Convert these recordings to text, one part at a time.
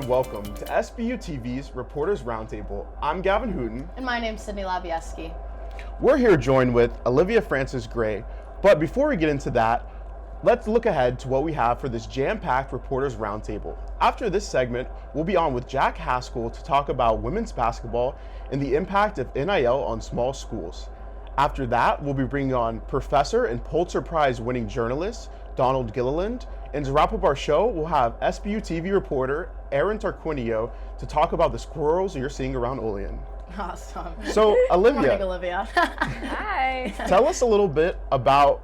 welcome to SBU-Tv's Reporters Roundtable. I'm Gavin Hooten. And my name's Labayewski. We're here joined with Olivia Francis-Grey. But before we get into that, let's look ahead to what we have for this jam-packed Reporters Roundtable. After this segment, we'll be on with Jack Haskell to talk about women's basketball and the impact of NIL on small schools. After that, we'll be bringing on Professor and Pulitzer Prize winning journalist Donald Gilliland. And to wrap up our show, we'll have SBU-TV reporter Aaron Tarquinio to talk about the squirrels you're seeing around Olean. Awesome. So, Olivia. Good morning, Olivia. Hi. Tell us a little bit about,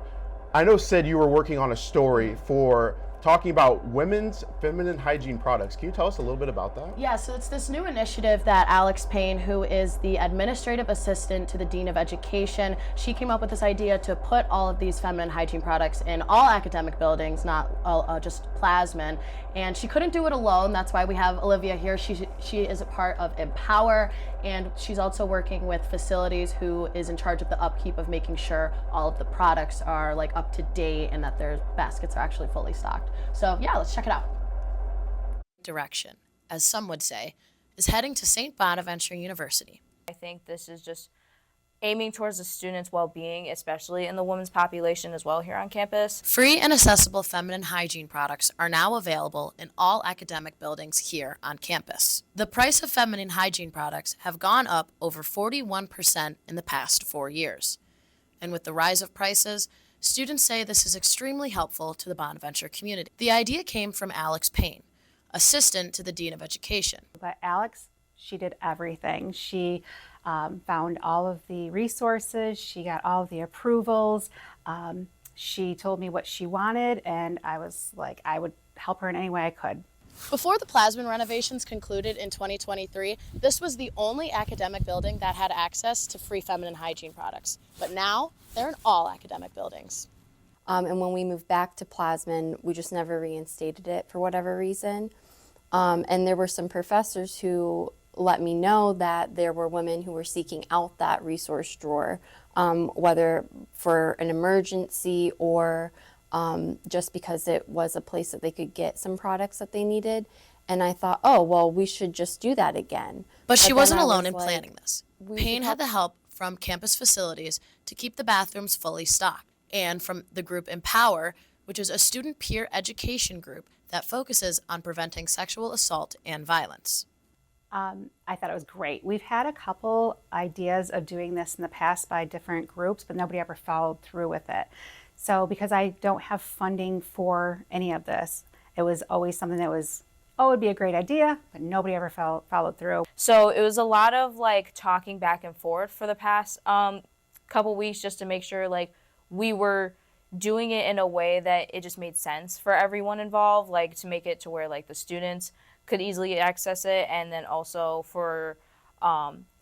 I know Sid, you were working on a story for talking about women's feminine hygiene products. Can you tell us a little bit about that? Yeah, so it's this new initiative that Alex Payne, who is the administrative assistant to the Dean of Education, she came up with this idea to put all of these feminine hygiene products in all academic buildings, not just Plasman. And she couldn't do it alone. That's why we have Olivia here. She is a part of Empower, and she's also working with Facilities, who is in charge of the upkeep of making sure all of the products are like up to date and that their baskets are actually fully stocked. So yeah, let's check it out. Direction, as some would say, is heading to St. Bonaventure University. I think this is just aiming towards the students' well-being, especially in the women's population as well here on campus. Free and accessible feminine hygiene products are now available in all academic buildings here on campus. The price of feminine hygiene products have gone up over 41% in the past 4 years. And with the rise of prices, students say this is extremely helpful to the Bonaventure community. The idea came from Alex Payne, assistant to the Dean of Education. But Alex, she did everything. She found all of the resources. She got all of the approvals. She told me what she wanted, and I was like, I would help her in any way I could. Before the Plasman renovations concluded in 2023, this was the only academic building that had access to free feminine hygiene products. But now, they're in all academic buildings. And when we moved back to Plasman, we just never reinstated it for whatever reason. And there were some professors who let me know that there were women who were seeking out that resource drawer, whether for an emergency or just because it was a place that they could get some products that they needed. And I thought, oh, well, we should just do that again. But she wasn't alone in planning this. Payne had the help from campus facilities to keep the bathrooms fully stocked, and from the group Empower, which is a student peer education group that focuses on preventing sexual assault and violence. I thought it was great. We've had a couple ideas of doing this in the past by different groups, but nobody ever followed through with it. So because I don't have funding for any of this, it was always something that was, oh, it'd be a great idea, but nobody ever followed through. So it was a lot of like talking back and forth for the past couple weeks just to make sure like we were doing it in a way that it just made sense for everyone involved, like to make it to where like the students could easily access it, and then also for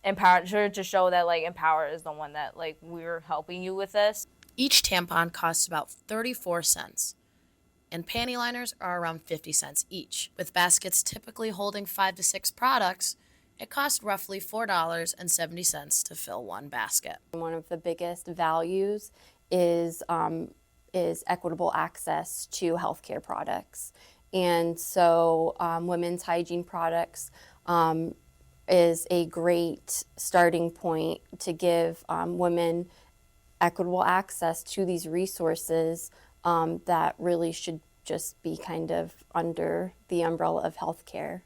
Empower to show that like Empower is the one that like we're helping you with this. Each tampon costs about 34 cents, and panty liners are around 50 cents each. With baskets typically holding 5 to 6 products, it costs roughly $4.70 to fill one basket. One of the biggest values is equitable access to healthcare products. And so women's hygiene products is a great starting point to give women equitable access to these resources that really should just be kind of under the umbrella of healthcare.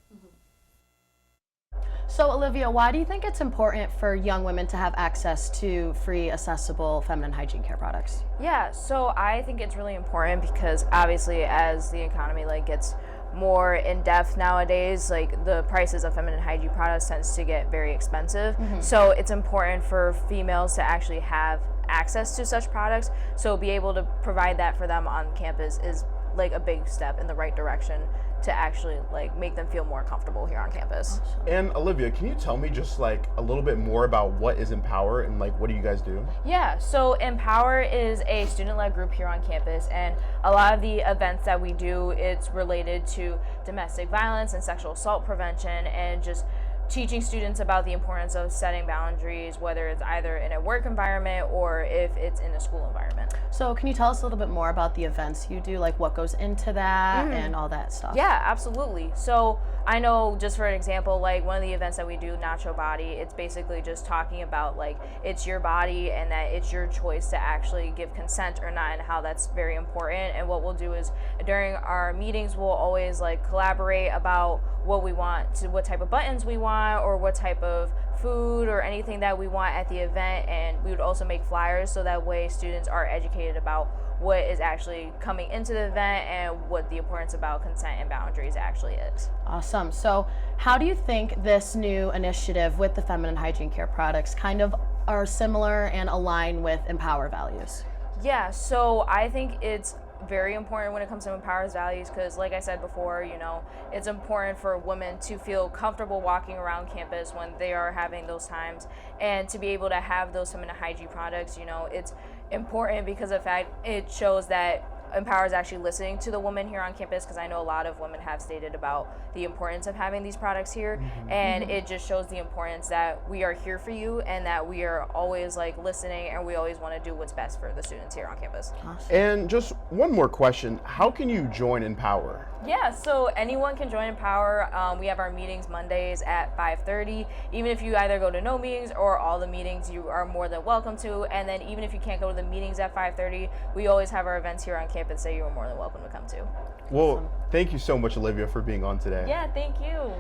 So Olivia, why do you think it's important for young women to have access to free, accessible feminine hygiene care products? Yeah, so I think it's really important because obviously as the economy like gets more in depth nowadays, like the prices of feminine hygiene products tends to get very expensive. So it's important for females to actually have access to such products. So be able to provide that for them on campus is like a big step in the right direction to actually like make them feel more comfortable here on campus. And Olivia, can you tell me just like a little bit more about what is Empower and like what do you guys do? Yeah, so Empower is a student-led group here on campus, and a lot of the events that we do, it's related to domestic violence and sexual assault prevention and just teaching students about the importance of setting boundaries, whether it's either in a work environment or if it's in a school environment. So can you tell us a little bit more about the events you do, like what goes into that and all that stuff? Yeah, absolutely. So I know, just for an example, like one of the events that we do, Nacho Body, it's basically just talking about like it's your body and that it's your choice to actually give consent or not, and how that's very important. And what we'll do is during our meetings, we'll always like collaborate about what we want, to what type of buttons we want, or what type of food or anything that we want at the event. And we would also make flyers so that way students are educated about what is actually coming into the event and what the importance about consent and boundaries actually is. Awesome. So how do you think this new initiative with the feminine hygiene care products kind of are similar and align with Empower values? Yeah, so I think it's very important when it comes to Empower's values, because like I said before, you know, it's important for women to feel comfortable walking around campus when they are having those times, and to be able to have those feminine hygiene products. You know, it's important because of the fact it shows that Empower is actually listening to the women here on campus, because I know a lot of women have stated about the importance of having these products here, and it just shows the importance that we are here for you and that we are always like listening, and we always want to do what's best for the students here on campus. And just one more question, how can you join Empower? Yeah, so anyone can join Empower. We have our meetings Mondays at 5:30. Even if you either go to no meetings or all the meetings, you are more than welcome to. And then even if you can't go to the meetings at 5:30, we always have our events here on campus that you are more than welcome to come to. Well, thank you so much, Olivia, for being on today. Yeah, thank you.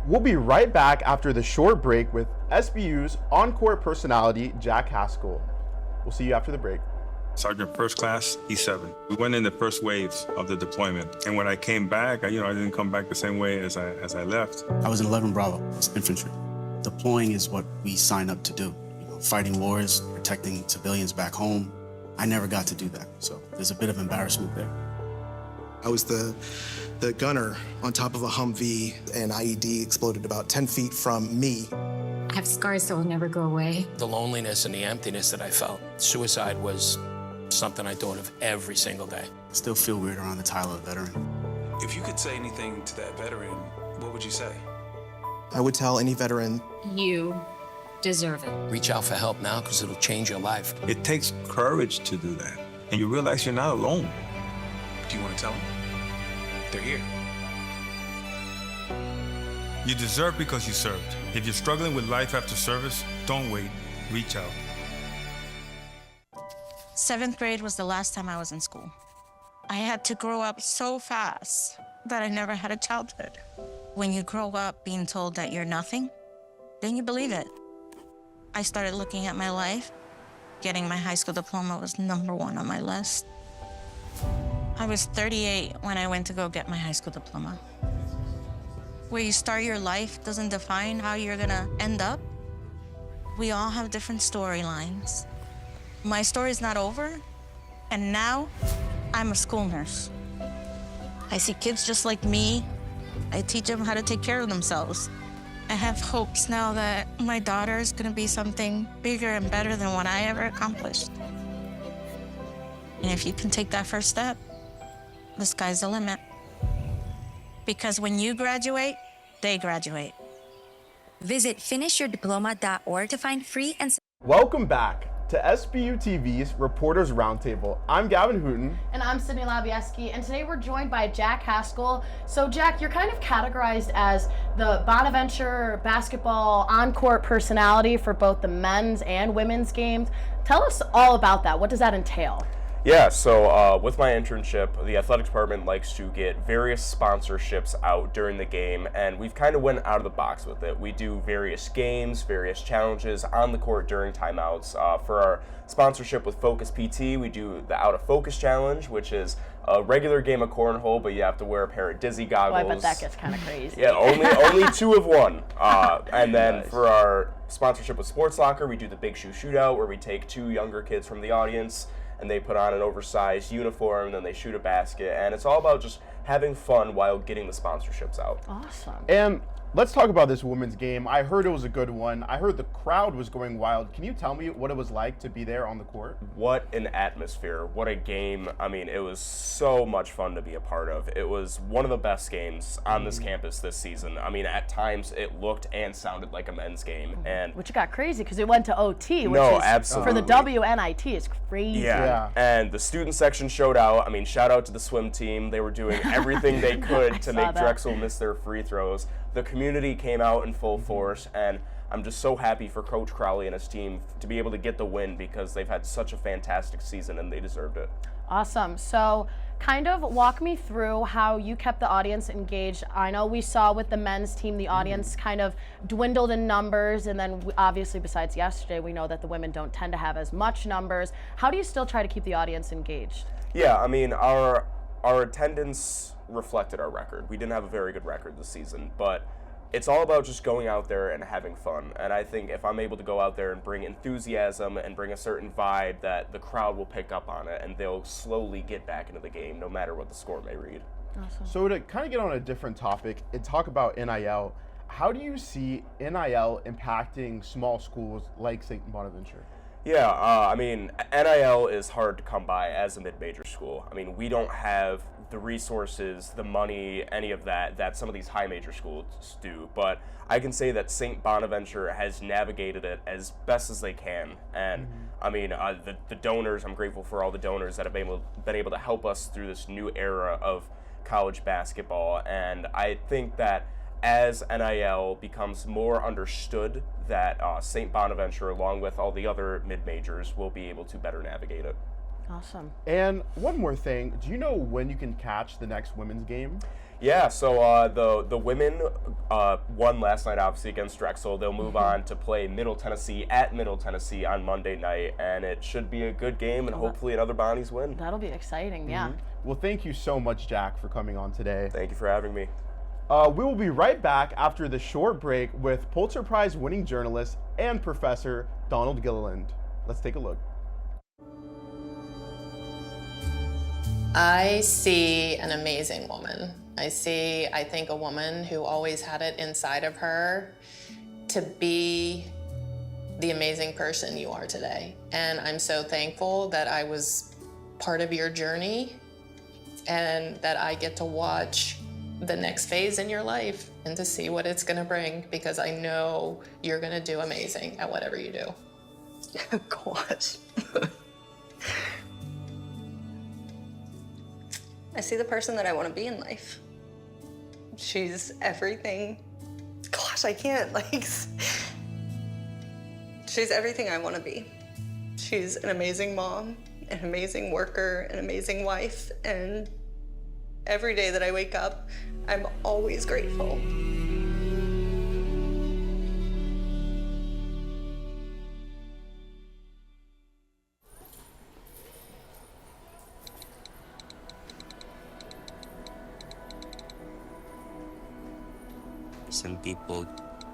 We'll be right back after the short break with SBU's on-court personality, Jack Haskell. We'll see you after the break. Sergeant First Class, E7. We went in the first waves of the deployment, and when I came back, I didn't come back the same way as I left. I was in 11 Bravo, it's infantry. Deploying is what we signed up to do. Fighting wars, protecting civilians back home. I never got to do that, so there's a bit of embarrassment there. I was the gunner on top of a Humvee, and IED exploded about 10 feet from me. I have scars that will never go away. The loneliness and the emptiness that I felt. Suicide was something I thought of every single day. I still feel weird around the title of veteran. If you could say anything to that veteran, what would you say? I would tell any veteran, You deserve it. Reach out for help now, because it'll change your life. It takes courage to do that, and you realize you're not alone. Do you want to tell them? They're here. You deserve because you served. If you're struggling with life after service, don't wait. Reach out. 7th grade was the last time I was in school. I had to grow up so fast that I never had a childhood. When you grow up being told that you're nothing, then you believe it. I started looking at my life. Getting my high school diploma was #1 on my list. I was 38 when I went to go get my high school diploma. Where you start your life doesn't define how you're gonna end up. We all have different storylines. My story's not over, and now I'm a school nurse. I see kids just like me. I teach them how to take care of themselves. I have hopes now that my daughter is gonna be something bigger and better than what I ever accomplished. And if you can take that first step, the sky's the limit. Because when you graduate, they graduate. Visit finishyourdiploma.org to find free and... Welcome back to SBU-TV's Reporters Roundtable. I'm Gavin Hooten. And I'm Sydney Labayewski, and today we're joined by Jack Haskell. So Jack, you're kind of categorized as the Bonaventure basketball on-court personality for both the men's and women's games. Tell us all about that. What does that entail? Yeah, so with my internship, the athletic department likes to get various sponsorships out during the game, and we've kind of went out of the box with it. We do various games, various challenges on the court during timeouts. For our sponsorship with Focus PT, we do the Out of Focus Challenge, which is a regular game of cornhole, but you have to wear a pair of dizzy goggles. Oh, I bet that gets kind of crazy. Yeah, only 2 of 1. And then nice. For our sponsorship with Sports Soccer, we do the Big Shoe Shootout, where we take 2 younger kids from the audience, and they put on an oversized uniform, and then they shoot a basket, and it's all about just having fun while getting the sponsorships out. Awesome. And Let's talk about this women's game. I heard it was a good one. I heard the crowd was going wild. Can you tell me what it was like to be there on the court? What an atmosphere. What a game. I mean, it was so much fun to be a part of. It was one of the best games on this campus this season. I mean, at times it looked and sounded like a men's game. And which got crazy because it went to OT, which no, is absolutely. for the WNIT is crazy. Yeah. And the student section showed out. I mean, shout out to the swim team. They were doing everything they could to make Drexel miss their free throws. The community came out in full force, and I'm just so happy for Coach Crowley and his team to be able to get the win because they've had such a fantastic season and they deserved it. Awesome. So kind of walk me through how you kept the audience engaged. I know we saw with the men's team, the audience kind of dwindled in numbers, and then obviously besides yesterday, we know that the women don't tend to have as much numbers. How do you still try to keep the audience engaged? Yeah, I mean, our attendance reflected our record. We didn't have a very good record this season, but it's all about just going out there and having fun. And I think if I'm able to go out there and bring enthusiasm and bring a certain vibe, that the crowd will pick up on it and they'll slowly get back into the game no matter what the score may read. Awesome. So to kind of get on a different topic and talk about NIL, how do you see NIL impacting small schools like St. Bonaventure? Yeah, I mean, NIL is hard to come by as a mid-major school. I mean, we don't have the resources, the money, any of that some of these high major schools do. But I can say that St. Bonaventure has navigated it as best as they can. And I mean, the donors, I'm grateful for all the donors that have been able to help us through this new era of college basketball. And I think that as NIL becomes more understood, that St. Bonaventure, along with all the other mid-majors, will be able to better navigate it. Awesome. And one more thing, do you know when you can catch the next women's game? Yeah, so the women won last night, obviously, against Drexel. They'll move on to play Middle Tennessee at Middle Tennessee on Monday night, and it should be a good game, and hopefully another Bonnies win. That'll be exciting, yeah. Well, thank you so much, Jack, for coming on today. Thank you for having me. We will be right back after the short break with Pulitzer Prize winning journalist and Professor Donald Gilliland. Let's take a look. I see an amazing woman. I think, a woman who always had it inside of her to be the amazing person you are today. And I'm so thankful that I was part of your journey and that I get to watch the next phase in your life and to see what it's gonna bring, because I know you're gonna do amazing at whatever you do. Gosh. I see the person that I want to be in life. She's everything. Gosh, I can't, she's everything I want to be. She's an amazing mom, an amazing worker, an amazing wife, and every day that I wake up, I'm always grateful. Some people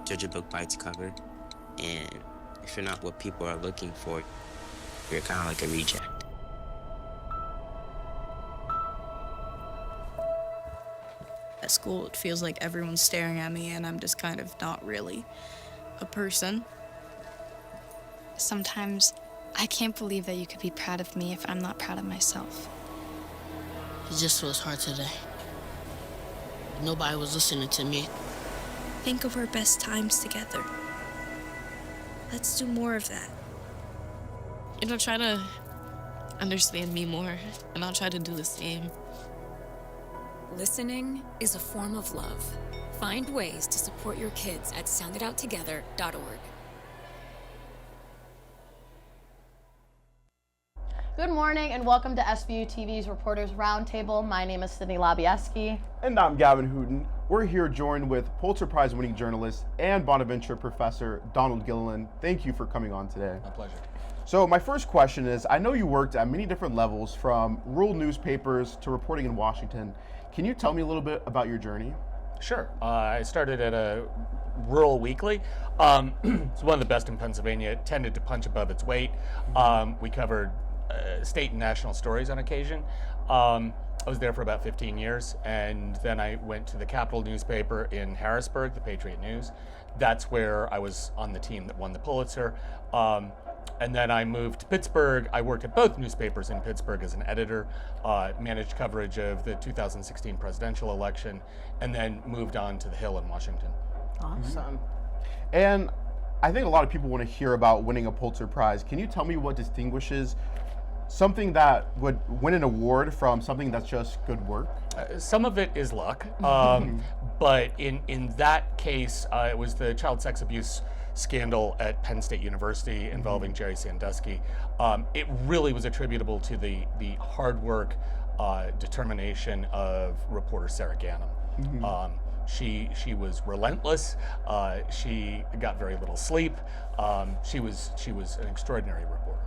judge a book by its cover, and if you're not what people are looking for, you're kind of like a reject. At school, it feels like everyone's staring at me and I'm just kind of not really a person. Sometimes I can't believe that you could be proud of me if I'm not proud of myself. It just was hard today. Nobody was listening to me. Think of our best times together. Let's do more of that. Try to understand me more, and I'll try to do the same. Listening is a form of love. Find ways to support your kids at soundidouttogether.org. Good morning and welcome to SBU-Tv's Reporters Roundtable. My name is Sydney Labayewski. And I'm Gavin Hooten. We're here joined with Pulitzer Prize winning journalist and Bonaventure Professor Donald Gilliland. Thank you for coming on today. My pleasure. So my first question is, I know you worked at many different levels, from rural newspapers to reporting in Washington. Can you tell me a little bit about your journey? Sure. I started at a rural weekly. It's one of the best in Pennsylvania. It tended to punch above its weight. We covered state and national stories on occasion. I was there for about 15 years, and then I went to the Capital newspaper in Harrisburg, the Patriot News. That's where I was on the team that won the Pulitzer. And then I moved to Pittsburgh. I worked at both newspapers in Pittsburgh as an editor, managed coverage of the 2016 presidential election, and then moved on to the Hill in Washington. Awesome. And I think a lot of people want to hear about winning a Pulitzer Prize. Can you tell me what distinguishes something that would win an award from something that's just good work? Some of it is luck, but in that case, it was the child sex abuse scandal at Penn State University involving Jerry Sandusky. It really was attributable to the hard work, determination of reporter Sarah Ganim. She was relentless. She got very little sleep. She was an extraordinary reporter.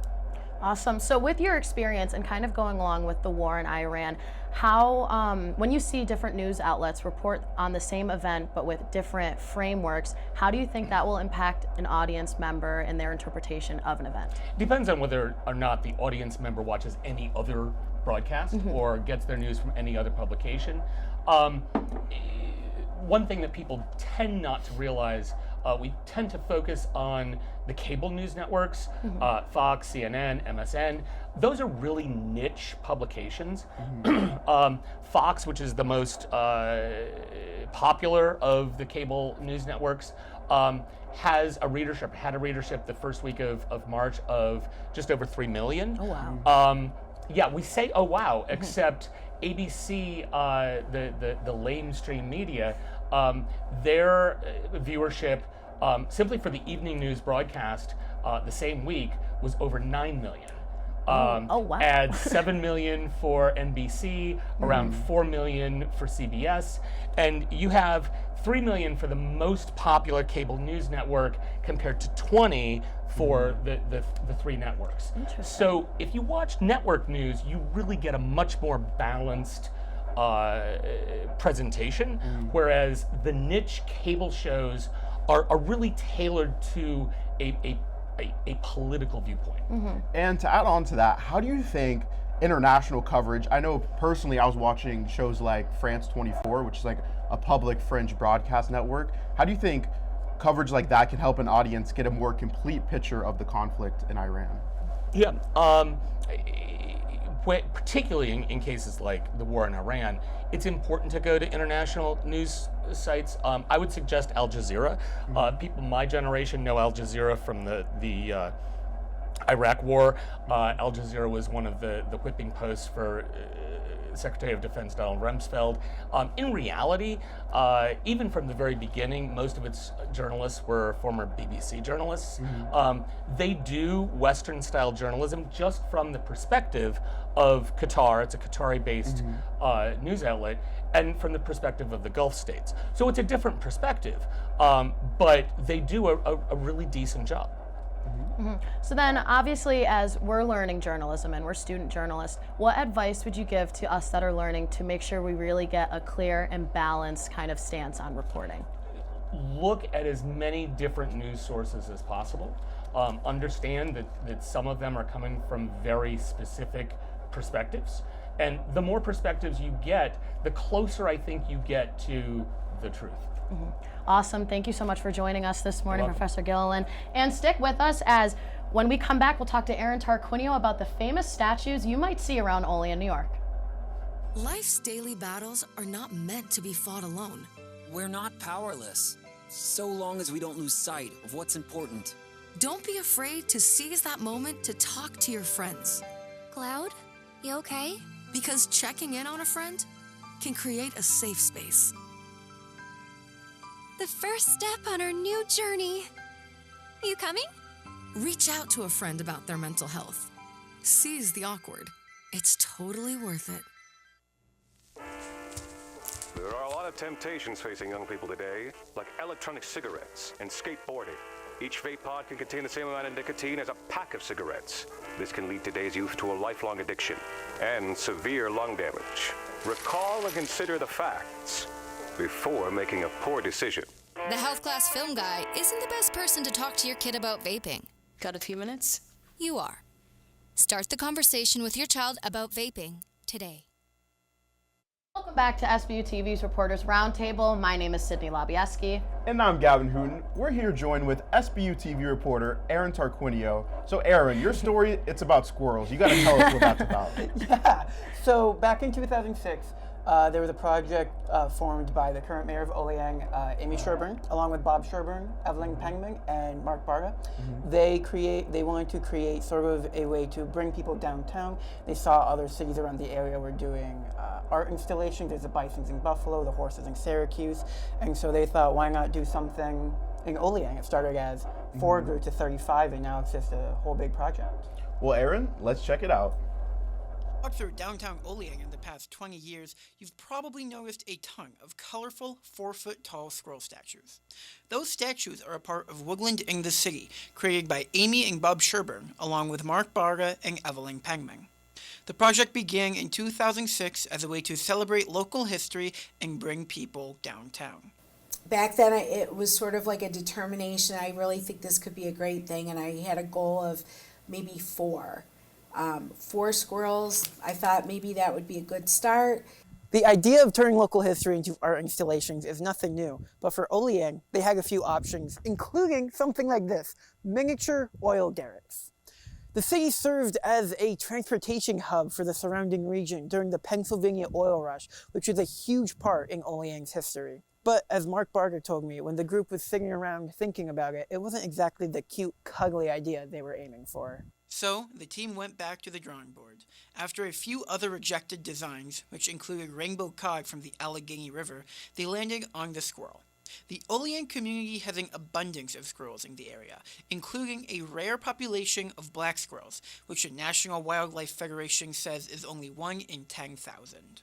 Awesome. So with your experience and kind of going along with the war in Iran, how, when you see different news outlets report on the same event but with different frameworks, how do you think that will impact an audience member and their interpretation of an event? Depends on whether or not the audience member watches any other broadcast or gets their news from any other publication. One thing that people tend not to realize, we tend to focus on the cable news networks, Fox, CNN, MSN. Those are really niche publications. Fox, which is the most popular of the cable news networks, had a readership the first week of March of just over 3 million. Oh, wow. Yeah, we say, oh, wow, except ABC, the lamestream media, their viewership simply for the evening news broadcast the same week was over 9 million. Oh, wow. Add 7 million for NBC, around 4 million for CBS, and you have 3 million for the most popular cable news network compared to 20 for the three networks. So if you watch network news, you really get a much more balanced presentation, whereas the niche cable shows are really tailored to a political viewpoint. And to add on to that, how do you think international coverage, I know personally I was watching shows like France 24, which is like a public fringe broadcast network. How do you think coverage like that can help an audience get a more complete picture of the conflict in Iran? Yeah, particularly in cases like the war in Iran, it's important to go to international news sites. I would suggest Al Jazeera. People my generation know Al Jazeera from the Iraq War. Al Jazeera was one of the whipping posts for Secretary of Defense Donald Rumsfeld. In reality, even from the very beginning, most of its journalists were former BBC journalists. They do Western-style journalism just from the perspective of Qatar. It's a Qatari-based news outlet, and from the perspective of the Gulf states. So it's a different perspective, but they do a really decent job. So then, obviously, as we're learning journalism and we're student journalists, what advice would you give to us that are learning to make sure we really get a clear and balanced kind of stance on reporting? Look at as many different news sources as possible. Understand that some of them are coming from very specific perspectives. And the more perspectives you get, the closer I think you get to the truth. Awesome. Thank you so much for joining us this morning, Professor Gilliland. And stick with us, as when we come back, we'll talk to Aaron Tarquinio about the famous statues you might see around Olean, New York. Life's daily battles are not meant to be fought alone. We're not powerless, so long as we don't lose sight of what's important. Don't be afraid to seize that moment to talk to your friends. Cloud, you okay? Because checking in on a friend can create a safe space. The first step on our new journey. You coming? Reach out to a friend about their mental health. Seize the awkward. It's totally worth it. There are a lot of temptations facing young people today, like electronic cigarettes and skateboarding. Each vape pod can contain the same amount of nicotine as a pack of cigarettes. This can lead today's youth to a lifelong addiction and severe lung damage. Recall and consider the facts before making a poor decision. The health class film guy isn't the best person to talk to your kid about vaping. Got a few minutes? You are. Start the conversation with your child about vaping today. Welcome back to SBU-TV's Reporters Roundtable. My name is Sydney Labayewski. And I'm Gavin Hooten. We're here joined with SBU-TV reporter Aaron Tarquinio. So Aaron, your story, it's about squirrels. You gotta tell us what that's about. Yeah, so back in 2006, there was a project formed by the current mayor of Olean, Amy Sherburne, along with Bob Sherburne, Evelyn Pengman, and Mark Barga. They wanted to create sort of a way to bring people downtown. They saw other cities around the area were doing art installations. There's the bisons in Buffalo, the horses in Syracuse, and so they thought, why not do something in Olean? It started as 4, grew to 35, and now it's just a whole big project. Well, Aaron, let's check it out. Walk through downtown Olean in the past 20 years, you've probably noticed a ton of colorful 4-foot-tall squirrel statues. Those statues are a part of Woodland in the City, created by Amy and Bob Sherburne, along with Mark Barga and Evelyn Pengman. The project began in 2006 as a way to celebrate local history and bring people downtown. Back then, it was sort of like a determination. I really think this could be a great thing, and I had a goal of maybe 4. 4 squirrels. I thought maybe that would be a good start. The idea of turning local history into art installations is nothing new, but for Olean, they had a few options, including something like this, miniature oil derricks. The city served as a transportation hub for the surrounding region during the Pennsylvania oil rush, which was a huge part in Olean's history. But as Mark Barger told me, when the group was sitting around thinking about it, it wasn't exactly the cute, cuddly idea they were aiming for. So, the team went back to the drawing board. After a few other rejected designs, which included rainbow cod from the Allegheny River, they landed on the squirrel. The Olean community has an abundance of squirrels in the area, including a rare population of black squirrels, which the National Wildlife Federation says is only 1 in 10,000.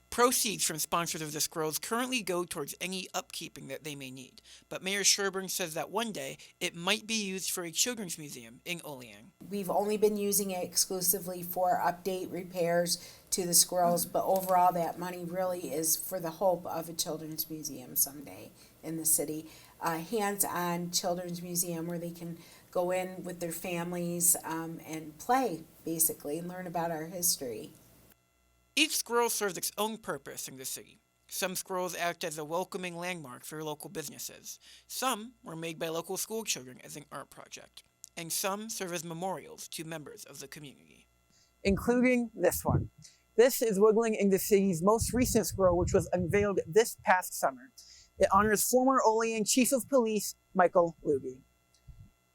Proceeds from sponsors of the squirrels currently go towards any upkeeping that they may need, but Mayor Sherburne says that one day it might be used for a children's museum in Olean. We've only been using it exclusively for update repairs to the squirrels, but overall that money really is for the hope of a children's museum someday in the city. A hands-on children's museum where they can go in with their families and play, basically, and learn about our history. Each squirrel serves its own purpose in the city. Some squirrels act as a welcoming landmark for local businesses. Some were made by local school children as an art project. And some serve as memorials to members of the community. Including this one. This is Woodland in the City's most recent squirrel, which was unveiled this past summer. It honors former Olean Chief of Police, Michael Lugie.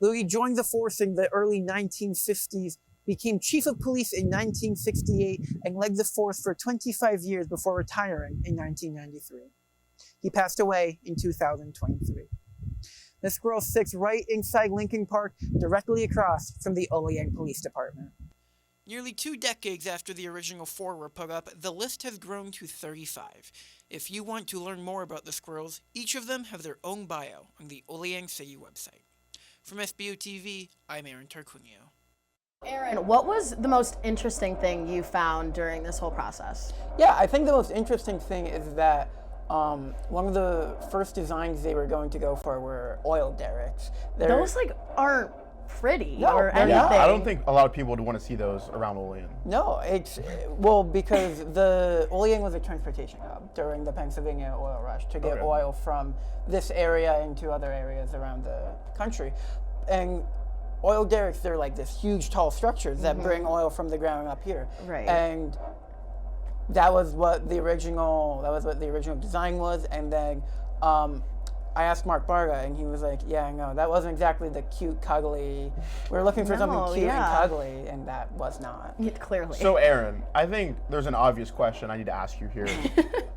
Lugie joined the force in the early 1950s, became Chief of Police in 1968, and led the force for 25 years before retiring in 1993. He passed away in 2023. The squirrel sits right inside Lincoln Park, directly across from the Olean Police Department. Nearly 2 decades after the original 4 were put up, the list has grown to 35. If you want to learn more about the squirrels, each of them have their own bio on the Olean City website. From SBU-TV, I'm Aaron Tarquinio. Aaron, what was the most interesting thing you found during this whole process? Yeah, I think the most interesting thing is that one of the first designs they were going to go for were oil derricks. Those aren't pretty or anything. Yeah, I don't think a lot of people would want to see those around Olean. No, because the Olean was a transportation hub during the Pennsylvania oil rush to get oil from this area into other areas around the country. And oil derricks, they're like this huge, tall structures that bring oil from the ground up here. Right. And that was what the original design was. And then I asked Mark Barga, and he was like, yeah, no, that wasn't exactly the cute, cuddly. We were looking for something cute and cuddly, and that was not. Clearly. So Aaron, I think there's an obvious question I need to ask you here.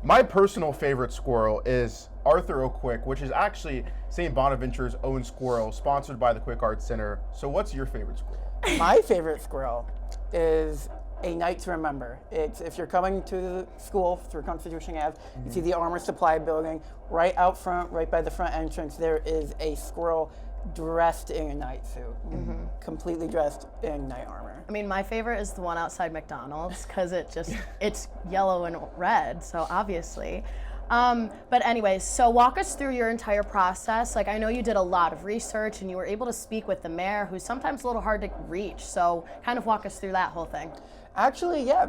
My personal favorite squirrel is Arthur O'Quick, which is actually St. Bonaventure's own squirrel, sponsored by the Quick Arts Center. So what's your favorite squirrel? My favorite squirrel is A Night to Remember. It's if you're coming to the school through Constitution Ave, you see the Armor Supply Building. Right out front, right by the front entrance, there is a squirrel dressed in a night suit, completely dressed in night armor. I mean, my favorite is the one outside McDonald's because it's yellow and red, so obviously. But anyways, so walk us through your entire process. Like, I know you did a lot of research and you were able to speak with the mayor, who's sometimes a little hard to reach. So kind of walk us through that whole thing. Actually, yeah.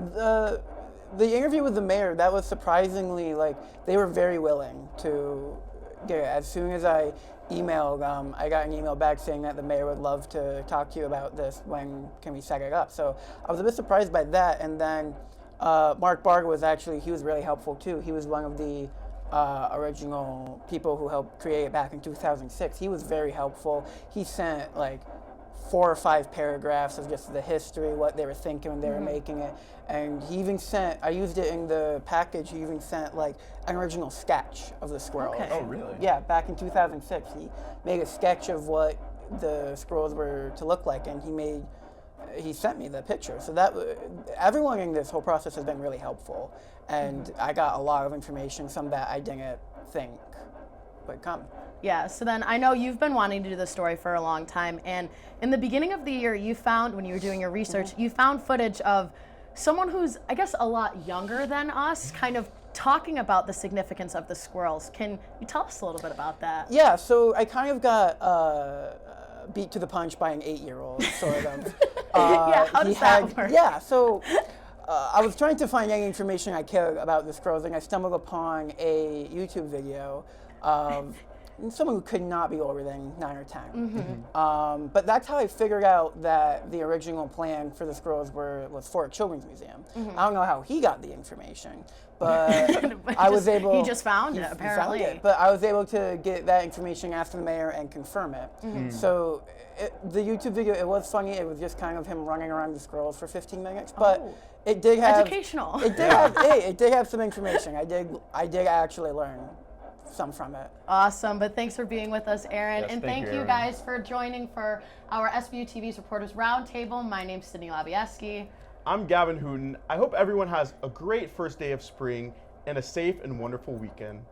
the interview with the mayor, that was surprisingly, like, they were very willing to get it. As soon as I emailed, I got an email back saying that the mayor would love to talk to you about this. When can we set it up? So I was a bit surprised by that. And then Mark Barger he was really helpful too. He was one of the original people who helped create it back in 2006. He was very helpful. He sent like 4 or 5 paragraphs of just the history, what they were thinking when they were making it. And he even sent, I used it in the package, he even sent like an original sketch of the squirrels. Okay. Oh, really? Yeah, back in 2006. He made a sketch of what the squirrels were to look like, and he sent me the picture. So that everyone in this whole process has been really helpful. And I got a lot of information, some that I didn't think would come. Yeah, so then I know you've been wanting to do this story for a long time, and in the beginning of the year you found, when you were doing your research, you found footage of someone who's, I guess, a lot younger than us, kind of talking about the significance of the squirrels. Can you tell us a little bit about that? Yeah, so I kind of got beat to the punch by an 8-year-old, sort of. Yeah, how does that work? Yeah, so I was trying to find any information I could about the squirrels, and I stumbled upon a YouTube video of someone who could not be older than 9 or 10. But that's how I figured out that the original plan for the squirrels was for a children's museum. I don't know how he got the information, but I was able. He just found it, apparently. Found it, but I was able to get that information, ask the mayor, and confirm it. So the YouTube video, it was funny. It was just kind of him running around the squirrels for 15 minutes, but it did have educational. It did have. It did have some information. I did actually learn some from it. Awesome, but thanks for being with us, Aaron. Yes, and thank thank you, you guys for joining for our SBU-TV's Reporters Roundtable. My name's Sydney Labayewski. I'm Gavin Hooten. I hope everyone has a great first day of spring and a safe and wonderful weekend.